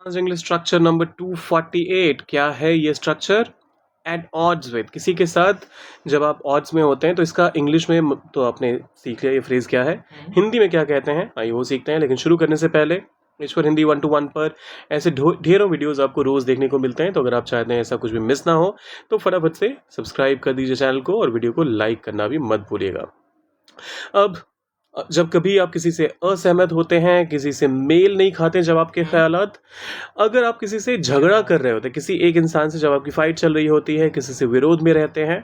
English structure number 248 क्या है ये स्ट्रक्चर? एट ऑड्स विद, किसी के साथ जब आप ऑड्स में होते हैं तो इसका इंग्लिश में तो आपने सीख लिया ये फ्रेज क्या है, हिंदी में क्या कहते हैं आइए वो सीखते हैं। लेकिन शुरू करने से पहले ईश्वर हिंदी 1-to-1 पर ऐसे ढेरों वीडियोस आपको रोज देखने को मिलते हैं, तो अगर आप चाहते हैं ऐसा कुछ भी मिस ना हो तो फटाफट से सब्सक्राइब कर दीजिए चैनल को और वीडियो को लाइक करना भी मत भूलिएगा। अब जब कभी आप किसी से असहमत होते हैं, किसी से मेल नहीं खाते जब आपके ख्यालात, अगर आप किसी से झगड़ा कर रहे होते हैं, किसी एक इंसान से जब आपकी फाइट चल रही होती है, किसी से विरोध में रहते हैं,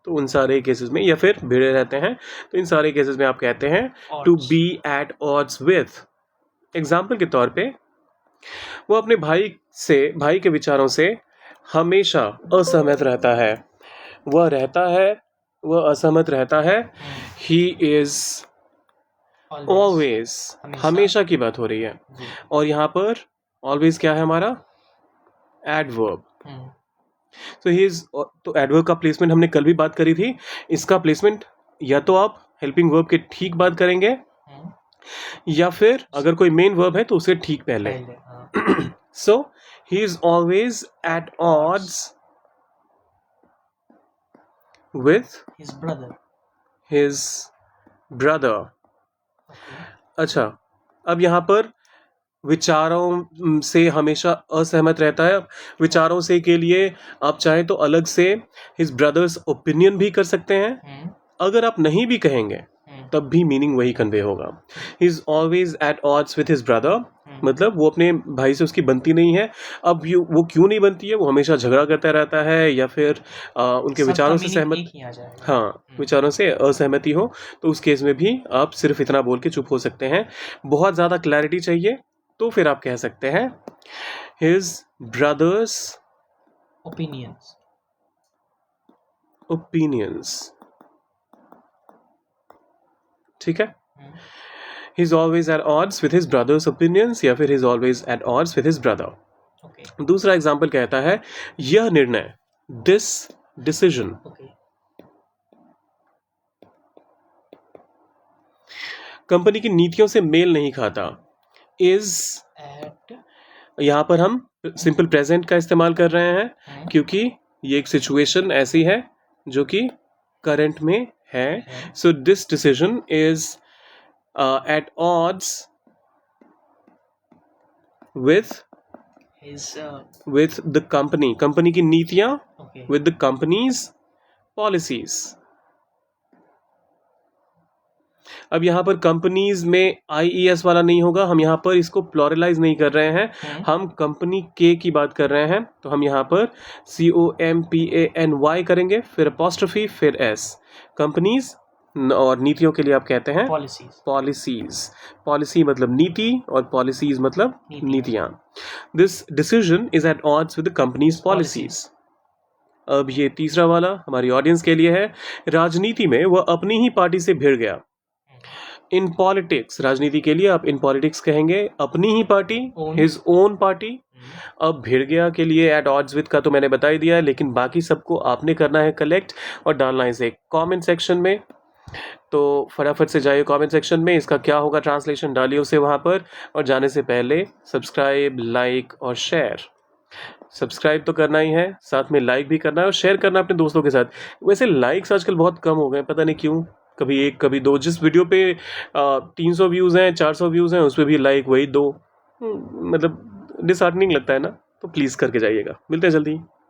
तो उन सारे केसेस में, या फिर भिड़े रहते हैं, तो इन सारे केसेस में आप कहते हैं to be at odds with. Example के तौर पे वो अपने भाई के विचारों से हमेशा असहमत रहता है, वह असहमत रहता है। ही इज ऑलवेज, हमेशा की बात हो रही है, और यहाँ पर ऑलवेज क्या है हमारा? एडवर्ब। तो ही इज, तो एडवर्ब का प्लेसमेंट हमने कल भी बात करी थी। इसका प्लेसमेंट या तो आप हेल्पिंग वर्ब के ठीक बात करेंगे, या फिर अगर कोई मेन वर्ब है तो उसे ठीक पहले। So he is always at odds with his brother. अच्छा, अब यहाँ पर विचारों से हमेशा असहमत रहता है। विचारों से के लिए आप चाहें तो अलग से हिज ब्रदर्स ओपिनियन भी कर सकते हैं। अगर आप नहीं भी कहेंगे तब भी मीनिंग वही कन्वे होगा। ही is always at odds with his brother, मतलब वो अपने भाई से उसकी बनती नहीं है। अब वो क्यों नहीं बनती है? वो हमेशा झगड़ा करता रहता है, या फिर उनके विचारों से सहमत, हाँ, विचारों से असहमति हो, तो उस केस में भी आप सिर्फ इतना बोल के चुप हो सकते हैं। बहुत ज़्यादा क्लैरिटी चाहिए तो फिर आप कह सकते हैं हिज ब्रदर्स ओपिनियंस। ठीक है, ही is always at odds with his brothers opinions, या फिर ही is always at odds with his brother. दूसरा एग्जाम्पल कहता है यह निर्णय, दिस डिसीजन, कंपनी की नीतियों से मेल नहीं खाता। इज एट, यहां पर हम सिंपल प्रेजेंट का इस्तेमाल कर रहे हैं क्योंकि ये एक सिचुएशन ऐसी है जो कि करंट में है। So this decision is at odds with the company की नीतियां, विद द कंपनीज पॉलिसीज। अब यहाँ पर कंपनीज में IES वाला नहीं होगा, हम यहाँ पर इसको प्लोरलाइज नहीं कर रहे हैं, हम कंपनी के की बात कर रहे हैं, तो हम यहाँ पर COMPANY करेंगे, फिर अपॉस्ट्रोफी, फिर S। कंपनीज, और नीतियों के लिए आप कहते हैं पॉलिसीज। पॉलिसी मतलब नीति और पॉलिसीज मतलब नीतियां। This decision is at odds with the company's policies. अब ये तीसरा वाला हमारी ऑडियंस के लिए है। राजनीति में वह अपनी ही पार्टी से भिड़ गया। इन पॉलिटिक्स, राजनीति के लिए आप इन पॉलिटिक्स कहेंगे अपनी ही पार्टी, हिज ओन पार्टी। अब भिड़ गया के लिए एट ऑड्स विद का तो मैंने बता ही दिया है, लेकिन बाकी सबको आपने करना है कलेक्ट और डालना है इसे कमेंट सेक्शन में। तो फटाफट से जाइए कमेंट सेक्शन में, इसका क्या होगा ट्रांसलेशन डालिए उसे वहाँ पर, और जाने से पहले सब्सक्राइब, लाइक और शेयर। सब्सक्राइब तो करना ही है, साथ में लाइक भी करना है और शेयर करना अपने दोस्तों के साथ। वैसे लाइक्स आजकल बहुत कम हो गए, पता नहीं क्यों, कभी 1 कभी 2। जिस वीडियो पे 300 व्यूज़ हैं, 400 व्यूज़ हैं, उस पर भी लाइक वही 2, मतलब डिसहार्टनिंग लगता है ना। तो प्लीज़ करके जाइएगा। मिलते हैं जल्दी।